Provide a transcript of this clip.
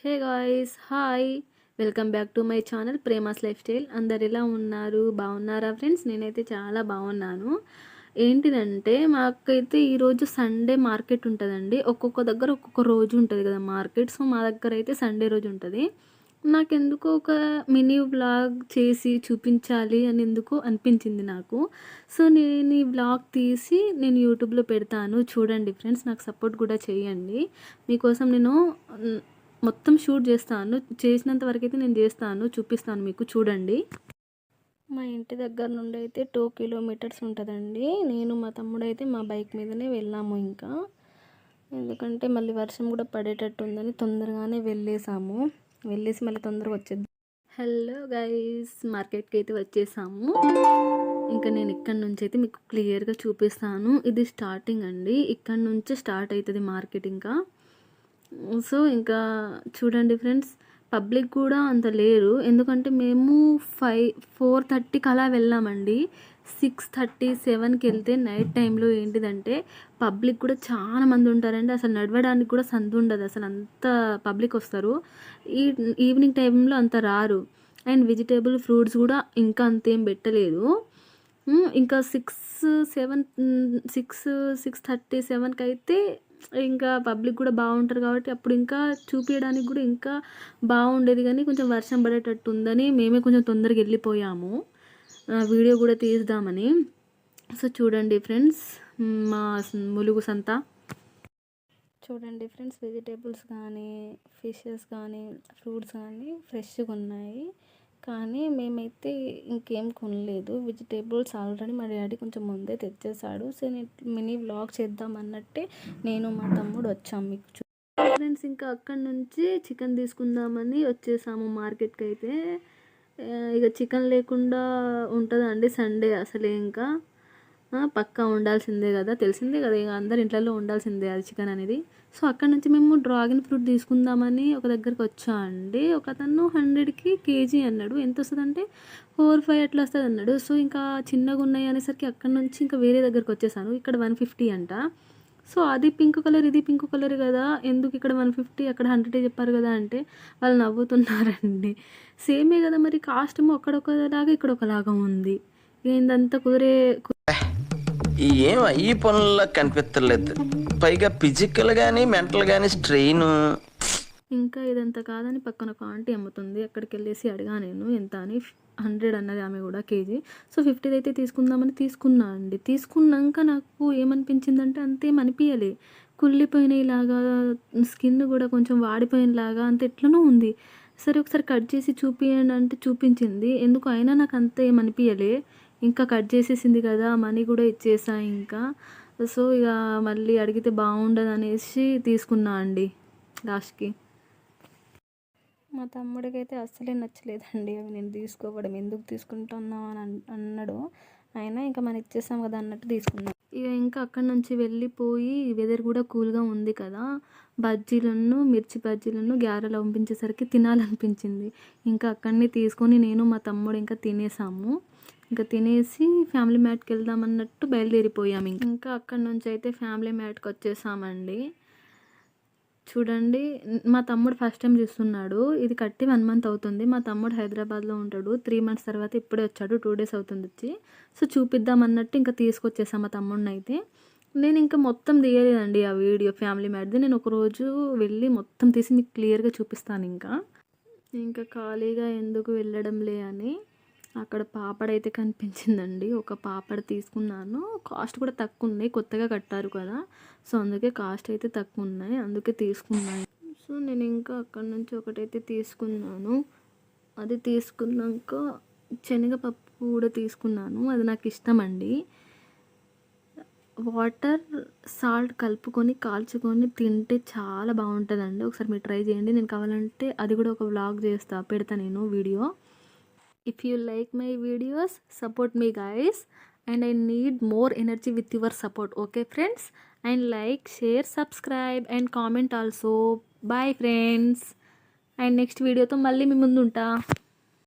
Hey guys hi welcome back to my channel Prema's life style. అందరు ఎలా ఉన్నారు? బాగున్నారా ఫ్రెండ్స్? నేనైతే చాలా బాగున్నాను. ఏంటిదంటే మాకైతే ఈరోజు సండే మార్కెట్ ఉంటుందండి. ఒక్కొక్క దగ్గర ఒక్కొక్క రోజు ఉంటుంది కదా మార్కెట్. సో మా దగ్గర అయితే సండే రోజు ఉంటుంది. నాకెందుకో ఒక మినీ వ్లాగ్ చేసి చూపించాలి అని ఎందుకో అనిపించింది నాకు. సో నేను ఈ వ్లాగ్ తీసి నేను యూట్యూబ్లో పెడతాను, చూడండి ఫ్రెండ్స్. నాకు సపోర్ట్ కూడా చేయండి. మీకోసం నేను మొత్తం షూట్ చేస్తాను. చేసినంత వరకు అయితే నేను చేస్తాను, చూపిస్తాను మీకు, చూడండి. మా ఇంటి దగ్గర నుండి అయితే 2 కిలోమీటర్స్ ఉంటుందండి. నేను మా తమ్ముడు అయితే మా బైక్ మీదనే వెళ్ళాము. ఇంకా ఎందుకంటే మళ్ళీ వర్షం కూడా పడేటట్టు ఉందని తొందరగానే వెళ్ళేసి మళ్ళీ తొందరగా వచ్చేద్దాం. హలో గైస్, మార్కెట్కి అయితే వచ్చేసాము. ఇంకా నేను ఇక్కడ నుంచి అయితే మీకు క్లియర్గా చూపిస్తాను. ఇది స్టార్టింగ్ అండి, ఇక్కడ నుంచే స్టార్ట్ అవుతుంది మార్కెట్. ఇంకా సో ఇంకా చూడండి ఫ్రెండ్స్, పబ్లిక్ కూడా అంత లేరు. ఎందుకంటే మేము 4:30కి అలా వెళ్ళామండి. 6:30, 7కి వెళ్తే నైట్ టైంలో ఏంటిదంటే పబ్లిక్ కూడా చాలా మంది ఉంటారండి. అసలు నడవడానికి కూడా సందు ఉండదు, అసలు అంత పబ్లిక్ వస్తారు. ఈవినింగ్ టైంలో అంత రారు. అండ్ వెజిటేబుల్ ఫ్రూట్స్ కూడా ఇంకా అంతేం పెట్టలేదు. ఇంకా 6:30, 7కి అయితే ఇంకా పబ్లిక్ కూడా బాగుంటారు కాబట్టి అప్పుడు ఇంకా చూపించడానికి కూడా ఇంకా బాగుండేది. కానీ కొంచెం వర్షం పడేటట్టు ఉందని మేమే కొంచెం తొందరగా వెళ్ళిపోయాము, వీడియో కూడా తీద్దామని. సో చూడండి ఫ్రెండ్స్, మా ములుగు సంత చూడండి ఫ్రెండ్స్. వెజిటేబుల్స్ కానీ, ఫిషెస్ కానీ, ఫ్రూట్స్ కానీ ఫ్రెష్గా ఉన్నాయి. కానీ మేమైతే ఇంకేం కొనలేదు. వెజిటేబుల్స్ ఆల్రెడీ మా డాడీ కొంచెం ముందే తెచ్చేసాడు. సో నేను మినీ వ్లాగ్ చేద్దాం అన్నట్టే నేను మా తమ్ముడు వచ్చాము. మీకు ఫ్రెండ్స్, ఇంకా అక్కడి నుంచి చికెన్ తీసుకుందామని వచ్చేసాము మార్కెట్కి అయితే. ఇక చికెన్ లేకుండా ఉంటుందా అండి సండే? అసలే ఇంకా పక్కా ఉండాల్సిందే కదా, తెలిసిందే కదా, ఇక అందరి ఇంట్లలో ఉండాల్సిందే అది చికెన్ అనేది. సో అక్కడ నుంచి మేము డ్రాగన్ ఫ్రూట్ తీసుకుందామని ఒక దగ్గరికి వచ్చా అండి. ఒక అతను 100కి కేజీ అన్నాడు. ఎంత వస్తుంది అంటే 4-5 అట్లా వస్తుంది అన్నాడు. సో ఇంకా చిన్నగా ఉన్నాయి అనేసరికి అక్కడ నుంచి ఇంకా వేరే దగ్గరికి వచ్చేసాను. ఇక్కడ 150 అంట. సో అది పింక్ కలర్, ఇది పింక్ కలర్ కదా, ఎందుకు ఇక్కడ 150 అక్కడ 100 చెప్పారు కదా అంటే వాళ్ళు నవ్వుతున్నారండి. సేమే కదా మరి, కాస్ట్ ఏమో అక్కడ ఒకలాగా ఇక్కడ ఒకలాగా ఉంది. ఏందంతా ఏం ఈ పనుల్లో కనిపించలేదు. పైగా ఫిజికల్ గానీ మెంటల్ గానీ స్ట్రెయిన్. ఇంకా ఇదంతా కాదని పక్కన ఒక ఆంటీ అమ్ముతుంది, అక్కడికి వెళ్ళేసి అడిగా నేను ఎంత అని. 100 అన్నది ఆమె కూడా కేజీ. సో 50 అయితే తీసుకుందామని తీసుకున్నా అండి. తీసుకున్నాక నాకు ఏమనిపించిందంటే అంతేం అనిపించలే. కుళ్ళిపోయినలాగా, స్కిన్ కూడా కొంచెం వాడిపోయినలాగా అంత ఎట్లనో ఉంది. సరే ఒకసారి కట్ చేసి చూపించండి అంటే చూపించింది. ఎందుకు అయినా నాకు అంత ఏమనిపించలే. ఇంకా కట్ చేసేసింది కదా, మనీ కూడా ఇచ్చేసా ఇంకా. సో ఇక మళ్ళీ అడిగితే బాగుండదు అనేసి తీసుకున్నా అండి లాస్ట్కి. మా తమ్ముడికి అయితే అస్సలే నచ్చలేదండి అవి నేను తీసుకోవడం. ఎందుకు తీసుకుంటున్నావు అని అన్నాడు. అయినా ఇంకా మనం ఇచ్చేసాం కదా అన్నట్టు తీసుకున్నాం. ఇక ఇంకా అక్కడి నుంచి వెళ్ళిపోయి, వెదర్ కూడా కూల్గా ఉంది కదా, బజ్జీలను, మిర్చి బజ్జీలను, గ్యారెలు పంపించేసరికి తినాలనిపించింది. ఇంకా అక్కడనే తీసుకొని నేను మా తమ్ముడు ఇంకా తినేసాము. ఇంకా తినేసి ఫ్యామిలీ మ్యాట్కి వెళ్దాం అన్నట్టు బయలుదేరిపోయాము. ఇంకా అక్కడి నుంచి అయితే ఫ్యామిలీ మ్యాట్కి వచ్చేసామండి. చూడండి, మా తమ్ముడు ఫస్ట్ టైం చూస్తున్నాడు. ఇది కట్టి 1 మంత్ అవుతుంది. మా తమ్ముడు హైదరాబాద్లో ఉంటాడు. 3 మంత్స్ తర్వాత ఇప్పుడే వచ్చాడు, 2 డేస్ అవుతుంది వచ్చి. సో చూపిద్దాం అన్నట్టు ఇంకా తీసుకొచ్చేసాం మా తమ్ముడిని అయితే. నేను ఇంకా మొత్తం తీయలేదండి ఆ వీడియో ఫ్యామిలీ మ్యాట్ది. నేను ఒకరోజు వెళ్ళి మొత్తం తీసి మీకు క్లియర్గా చూపిస్తాను. ఇంకా ఖాళీగా ఎందుకు వెళ్ళడంలే అని అక్కడ పాపడైతే కనిపించిందండి. ఒక పాపడ తీసుకున్నాను. కాస్ట్ కూడా తక్కువ ఉన్నాయి, కొత్తగా కట్టారు కదా, సో అందుకే కాస్ట్ అయితే తక్కువ ఉన్నాయి, అందుకే తీసుకున్నాను. సో నేను ఇంకా అక్కడ నుంచి ఒకటైతే తీసుకున్నాను. అది తీసుకున్నాక శనగపప్పు కూడా తీసుకున్నాను. అది నాకు ఇష్టం అండి. వాటర్, సాల్ట్ కలుపుకొని కాల్చుకొని తింటే చాలా బాగుంటుందండి. ఒకసారి మీరు ట్రై చేయండి. నేను కావాలంటే అది కూడా ఒక వ్లాగ్ పెడతా నేను video. If you like my videos, support me guys, and I need more energy with your support. Okay friends, and like, share, subscribe and comment also. Bye friends, and next video తో మళ్ళీ మీ ముందు ఉంటా.